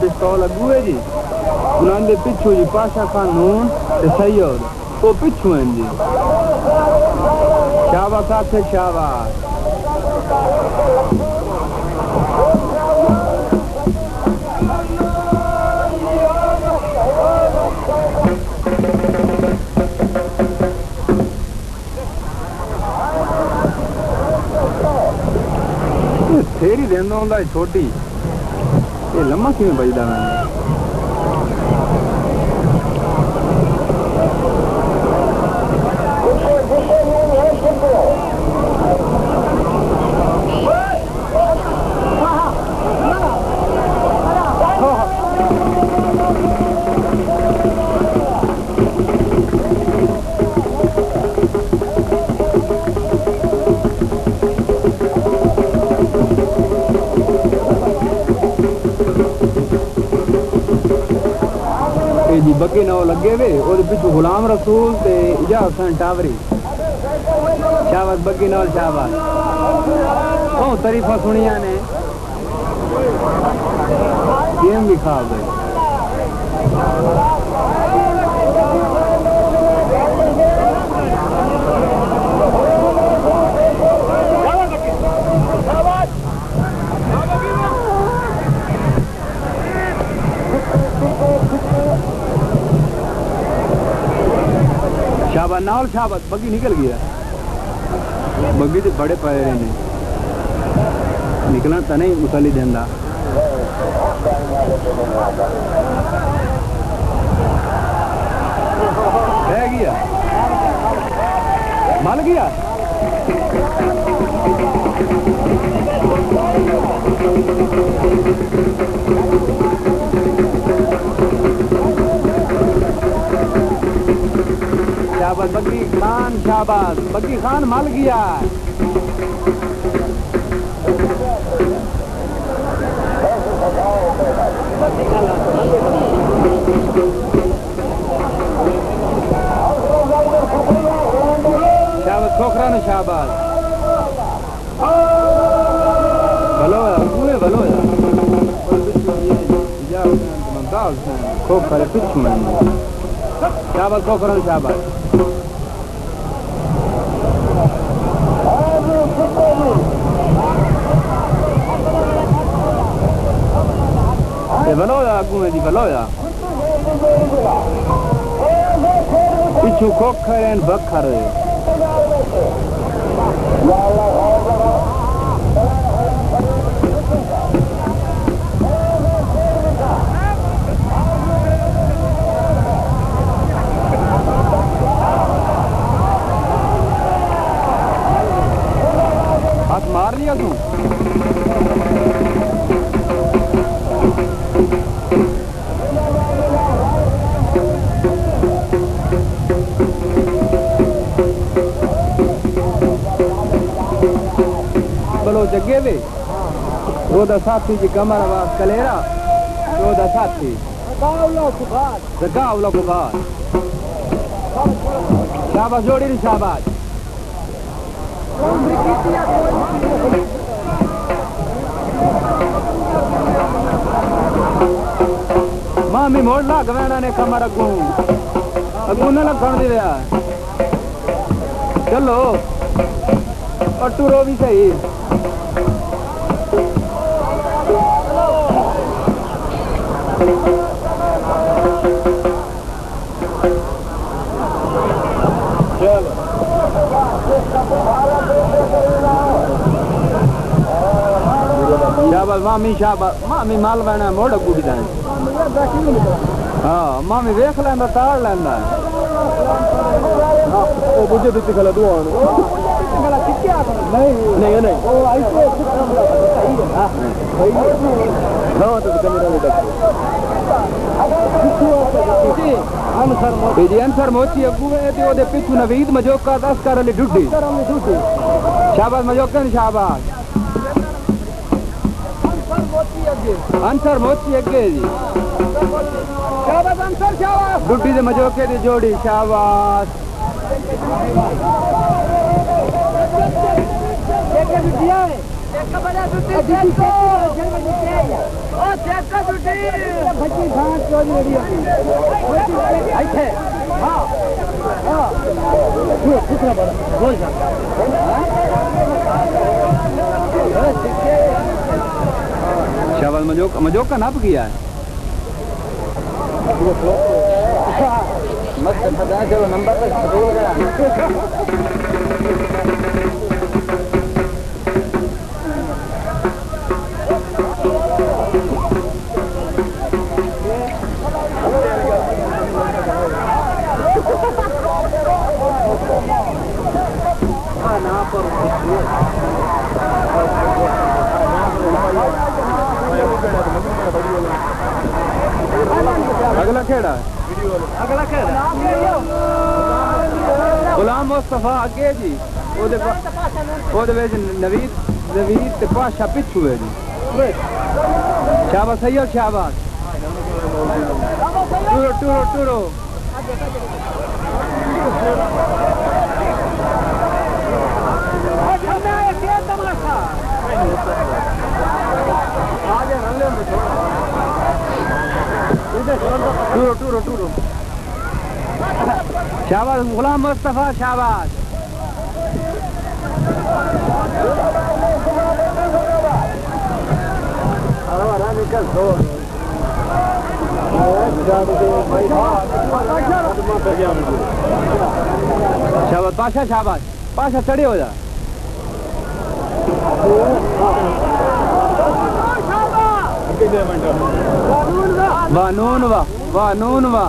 पिस्तौल अगुए जी उन्होंने पिछू जी पाशा खान नून ते सैयद वो पिछू हैं जी शाबाश साथे शाबाश थेरी देंदा हुंदा छोटी ये लम्मा किवें बजदा मैं जी बग्गे ना लगे वे और पिछू गुलाम रसूल ते इजाज़ हुसैन टावरी शाबाश बग्गे ना शाबाश बहुत तारीफा सुनिया ने गेम भी खा गए शाबाश नाल शाबाश बग्गी निकल गया बग्गी तो बड़े पैरे ने निकलना तो नहीं मुसली देंदा रह गया मल गया शाबाश बग्गी खान मल गया शाबाश खोखरा ने शाबाश भलो खोखरे पिछू में शाबाश खोखरा ने शाबाश भलोया अगू में जी भलोया पिछू खोखर बखर हाथ मार लिया तू जगे वे रोदा साथी जी कमर आवाज कलेरा रोदा साथी जगावला कुबार शाबाश जोड़ी नी शाबाश मामी मोड़ ला गवेड़ा ने कमर अगू न लगन दे चलो पट्टू रो भी सही शाबाश मामी माल बना मोड़ अगू भी हाँ मामी वेख लेंदा ताड़ लेंदा बुझे दी खला दुआ नहीं ओ ऐसे हां तो कैमरा में देखो जी अंसर मोची अगू है ते ओदे पिछू नवीद मजोका 10 कर अली ढुड्डी शाबाश मजोका शाबाश अंसर मोची अगे जी शाबाश अंसर शाबाश ढुड्डी दे मजोके दी जोड़ी शाबाश शाबाश मजोक का नाप किया है मस्त चलो नंबर पर अगला खेड़ा अगला खेड़ा गुलाम मुस्तफा अगे जी नवीद ते पाशा पिछू है जी शाबाश सैयद शाबाश टूरो टूरो टूरो शाबाश गुलाम मुस्तफा शाबाश शाबाश पाशा चढ़े हो जा वानून वा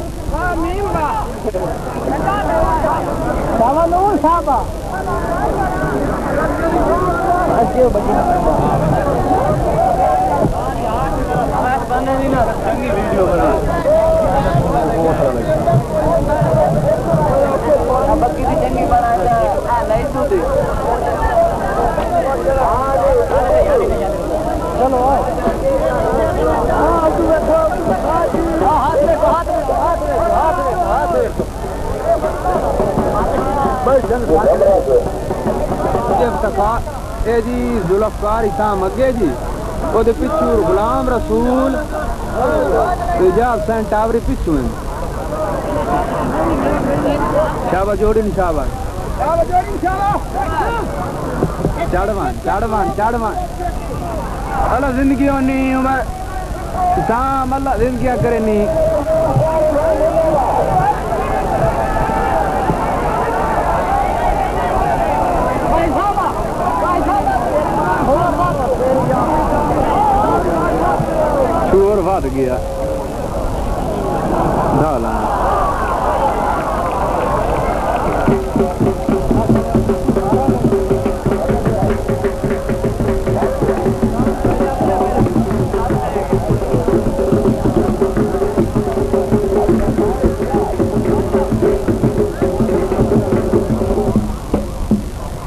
शाबा चलो जी जुल्फकार इसाम अगे जी ओदे पिछू गुलाम रसूल रिजाब सैन टावरी पिछू हैं शाबाश जोड़िन शाबाश चाड़वान अल्लाह जिंदगी होनी उमर इसाम अल्लाह जिंदगी करे नी शोर बढ़ गया डाला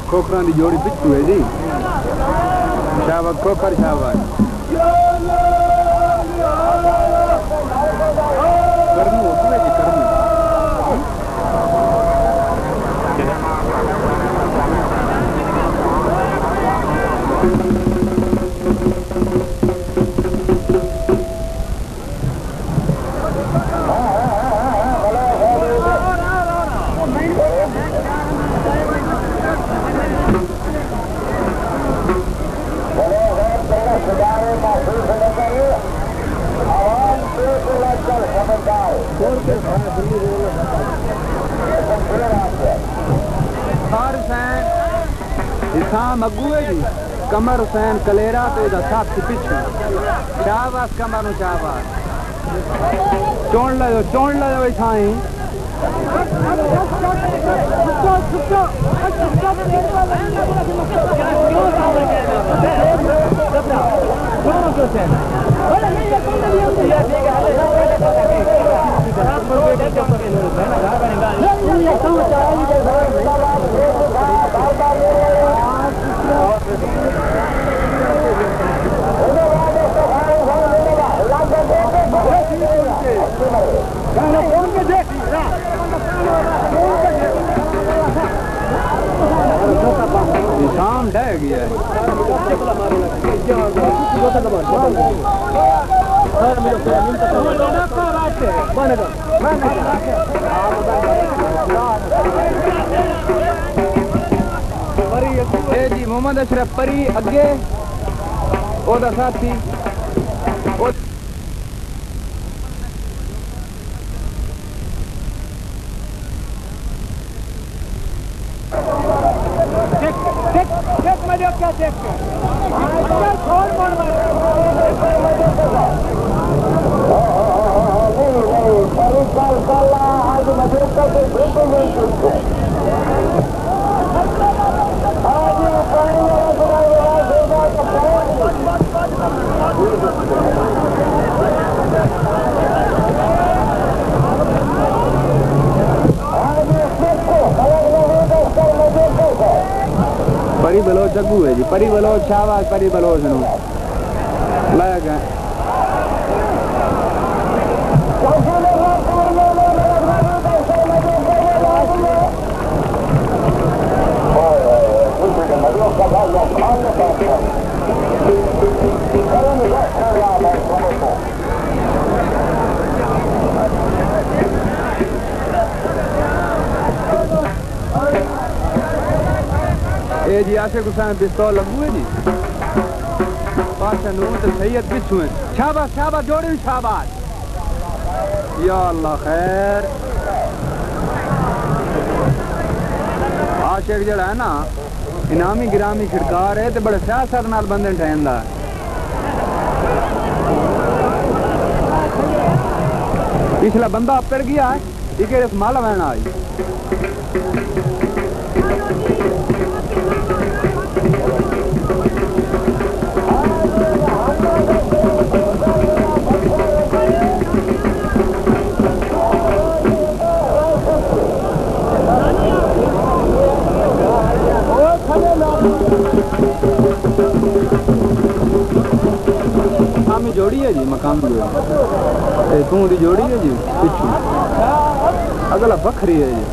खोखरा की जोड़ी पिछू है जी शाबाश खोखर शाबाश करनी होती है जी करनी इसाम अगू है जी कमर हुसैन कलेरा तो साथी पिछू शाहबाज कमर नु शाहबाज चोण लो साईं शाम ढह गया है जी मोहम्मद अशरफ परी अगे ओदा साथी परी बलोच जग्गू है जी परी बलोच शाहबाज परी बलोच नो लायक है ए जी आशिक हुसैन पिस्तौल लगू है जी पाशा नूर ते सैयद पिछू है शाबाश शाबाश जोड़ी शाबाश या अल्लाह खैर आशिक जड़ा है ना इनामी गिरामी खिड़कार है ते बड़े सियासत नाल बंदे ठहंदा पिछला बंदा पिड़ गया है इके इस माला वहना आई जोड़ी है जी मकाम जोड़ी तू दी जोड़ी है जी पिछू अगला बखरी है जी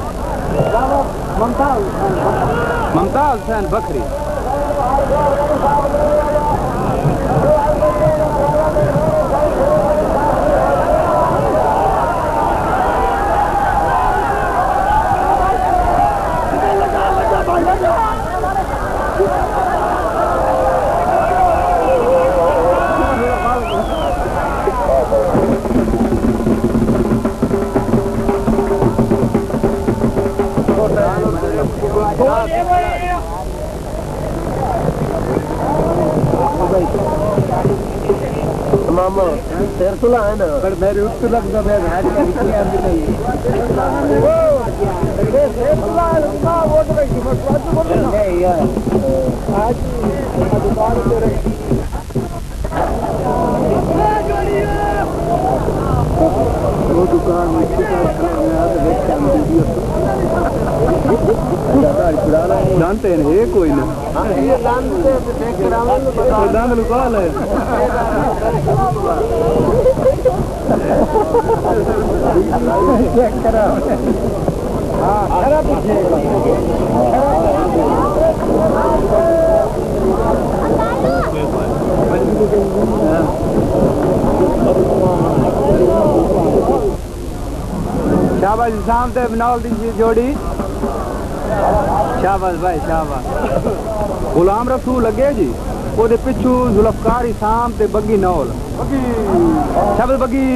मुमताज हुसैन बखरी मामा तेरे सुला है ना पर मेरे उत्तर लग तो मैं हाथ में किया भी नहीं वो तेरे सुला ना वो तो भाई मसला तो बोल नहीं यार आज दुकान पे रही वो दुकान में जानते हैं ये कोई ना दान लुका ले चेक करा हाँ खरा पूछेगा शाबाश शाम ते बनाओ दी जोड़ी शाबाश भाई शाबाश गुलाम रसूल लगे जी ओदे पिछू जुल्फकार शाम ते बग्गी नौल शाबाश बग्गी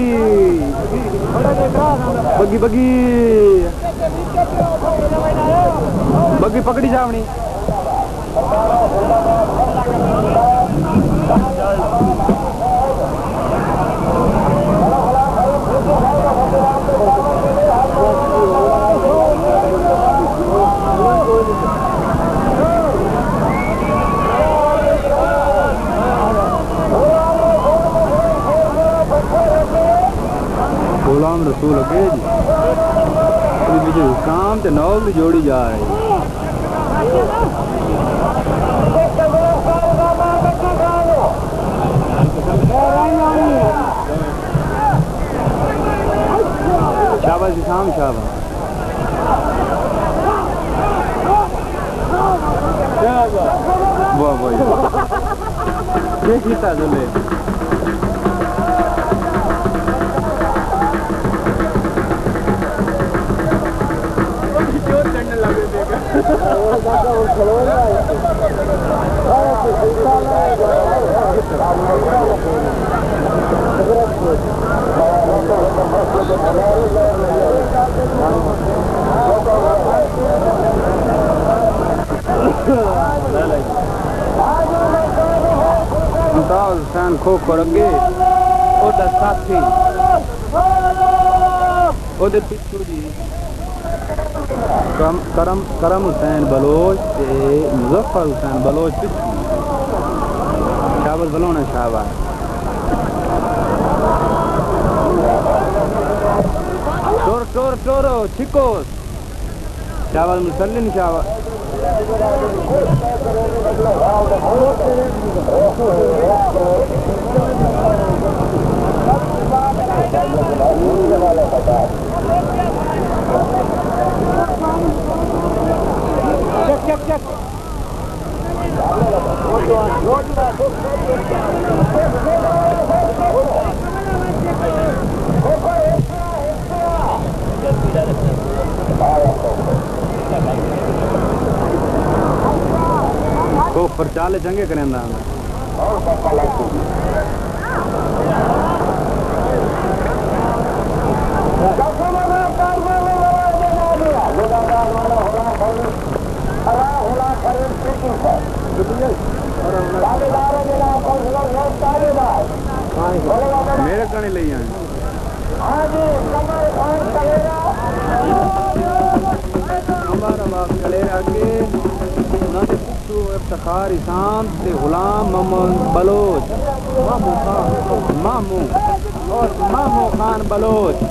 बग्गी बग्गी बग्गी पकड़ी जावनी गुलाम रसूल अगे जी काम ते नौल दी जोड़ी जा रही शाबाश शाम शाबाश वाह वाह देखता जुले हुसैन खो करगे ओदा साथी ओदे पिछू जी करम हुसैन बलोच ते मुजफ्फर हुसैन बलोच पिछू शाबाश बलोना शाबाश टोर टोर टोरो छिकोस शाबाश मुसल्लिम शाबाश check check को परचाले चंगे करेंदा मेरे कने ले आए हमारा कलेरा के इफ्तिखार इसाम से गुलाम मोहम्मद बलोच मामू और मामू खान बलोच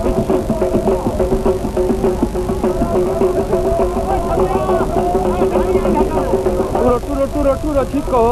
टूरो टूरो टूरो टूरो छिको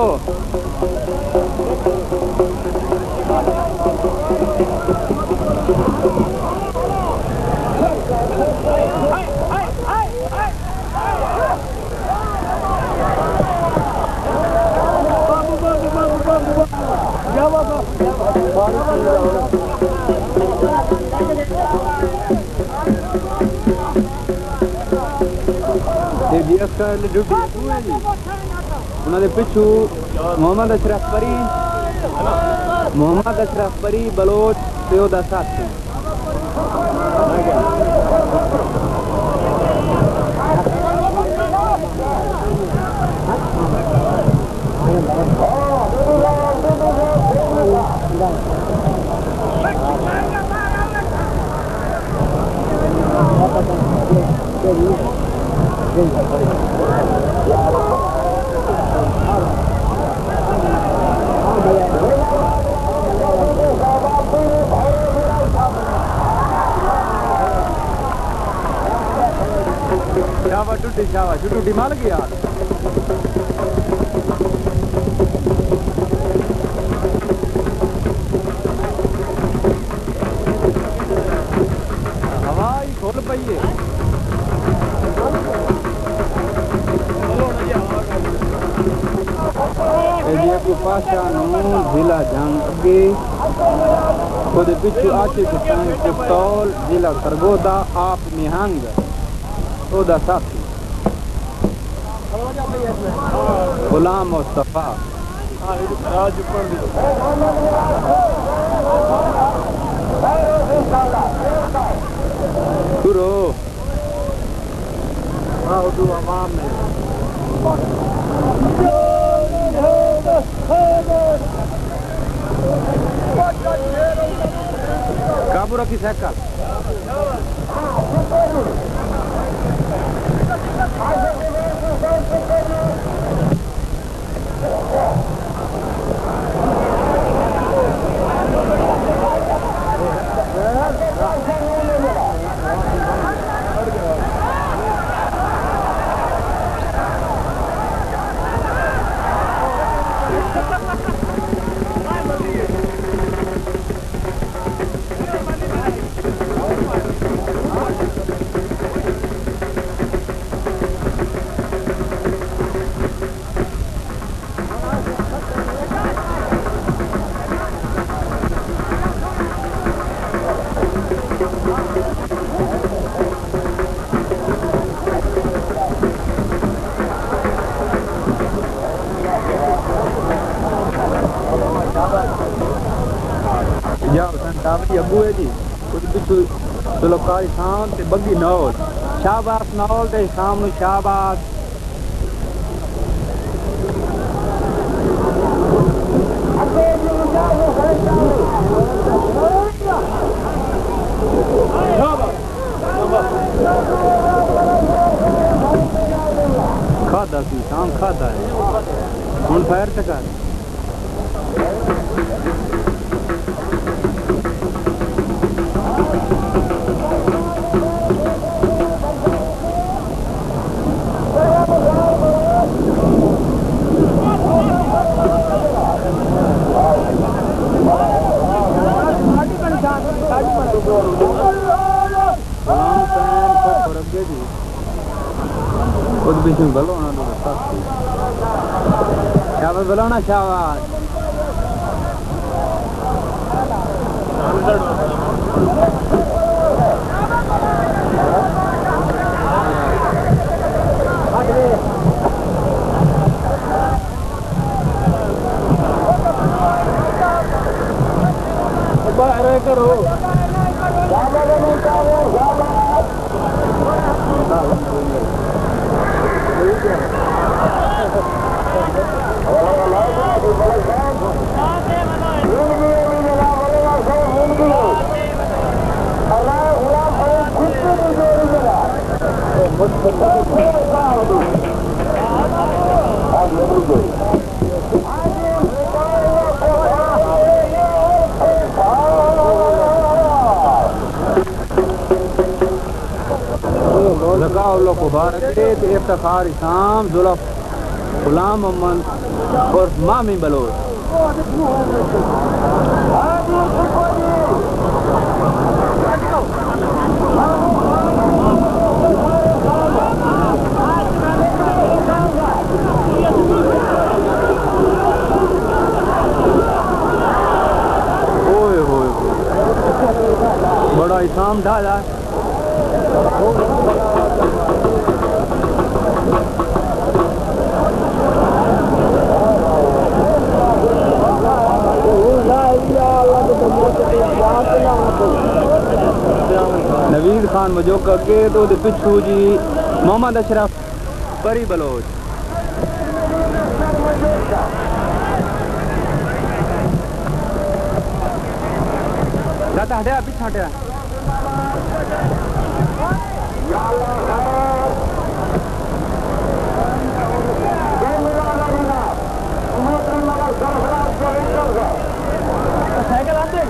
उन्होंने पिछू मोहम्मद अशरफ परी बलोच ते ओदा साथी शाबाश टूटी माल गया हवाई खोल पाइए पाशा जिला जंग अगे खुद पिछू आशिक हुसैन पिस्तौल जिला सरगोदा आप निहंग ओदा साथी गुलाम मुस्तफा शुरू काबू रखी साइकिल अगू है जी पिछू जुल्फकार शाम ते बग्गी नौल शाहबाज नौल ते शाम नू शाहबाज खादा सी शाम खादा है हुन फायर ते कर खुद बीच में बलोना तो सस्ती शाबाश बलोना शाबाश बाहर करो इफ्तार इस्लाम जुल्फ गुलाम मोहम्मद और मामी बलोच ओए होए बड़ा इस्लाम ढाला नवीद खान मजोक अगे तो पिछू जी मोहम्मद अशरफ परी बलोच हटिया पीछे हटिया साइकिल आते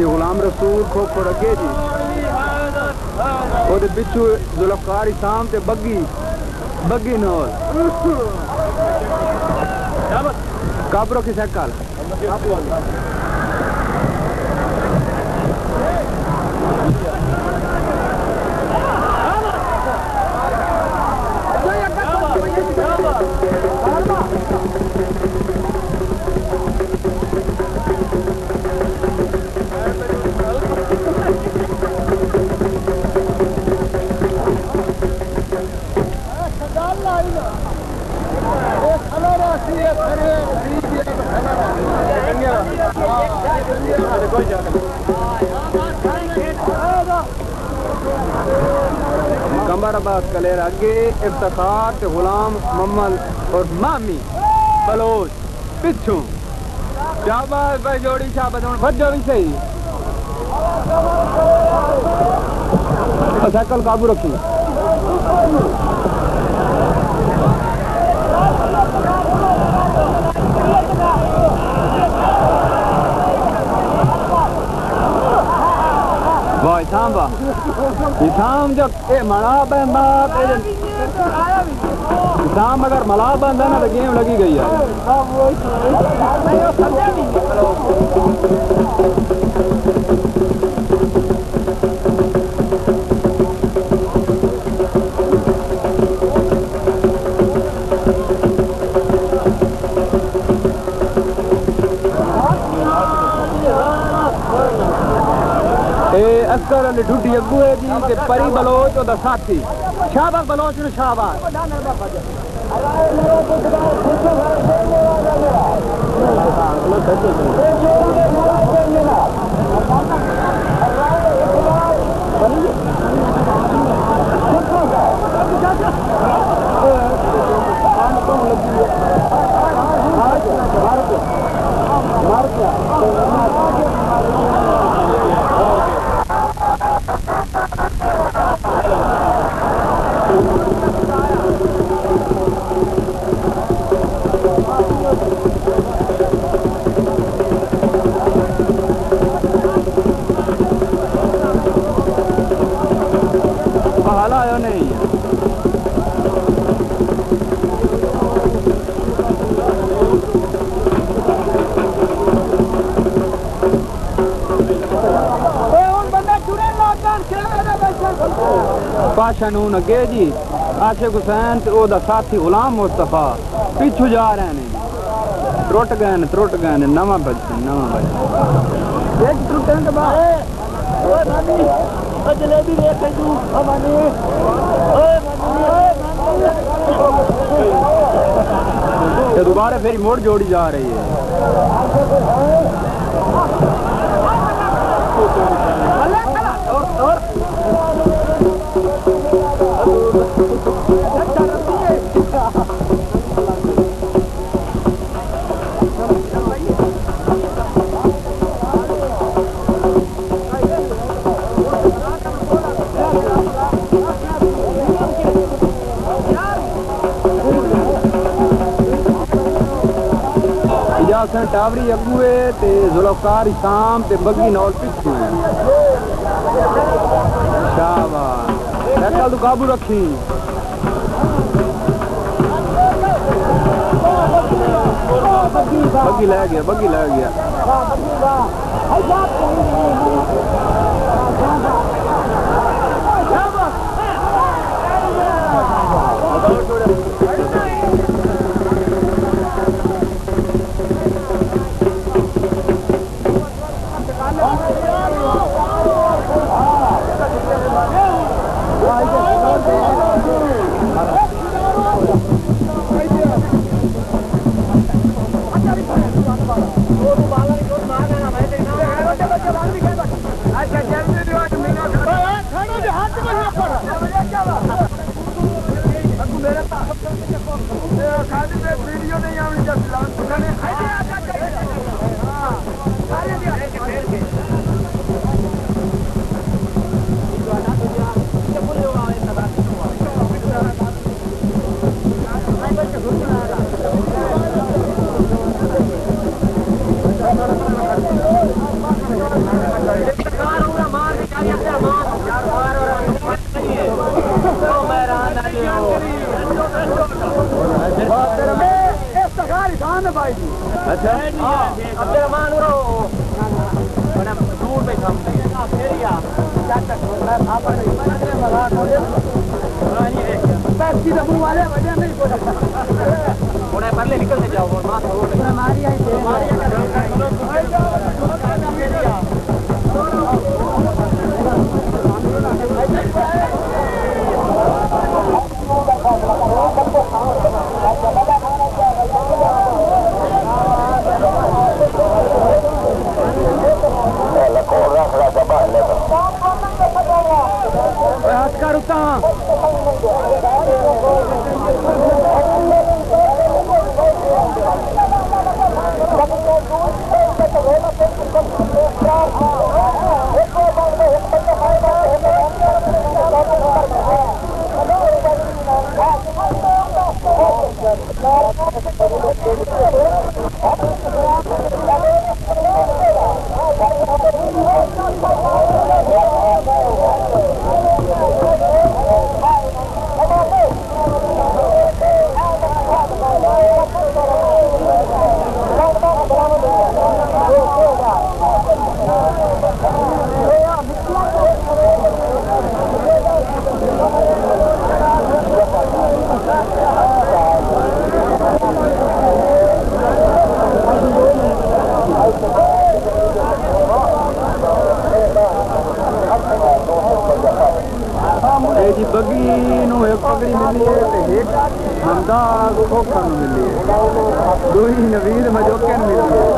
गुलाम रसूल खोखो अगे जी और पिछू जुल्फकार इस्लाम ते बग्गी नौल काबरो की साइकिल कमराबाद कलेर अगे इफ्तार ते गुलाम मोहम्मद और मामी बलोच पिछू शाबाश भाई जोड़ी शाबाश हुन भजो भी सही साइकिल काबू रखी वाह सांबा शाम जो मना बंदा शाम अगर मला बंदा ना तो गेम लगी गई है असकर अली ढूढी अगुए जी ते परी बलोच ओदा साथी शाबाश बलोच ने शाबाश पाशा नून अगे जी आशिक हुसैन ते ओदा साथी गुलाम मुस्तफा पिछू जा रहे ने त्रुट गए ने नवा बज एक त्रुटन के बाद ओए नानी ओ जलेबी ले के तू हमानी ओए ये दोबारा फिर मोड़ जोड़ी जा रही है और टावरी अगुए ते जुल्फकार शाम ते बग्गी नौल पिछू है शाबाश कल तू काबू रखी बग्गी ले गया अच्छा अब्दुलरहमान रो बड़ा दूर पे हम एरिया चाचा आपन पैसे तो मुंह वाले वजह नहीं बोला उन्हें पहले निकल जाओ और मां हमारी आई जी बगी नु एक पगड़ी मिली है ते एक हमदा खोखा नु मिली है दो ही नवीद मजोकन मिली है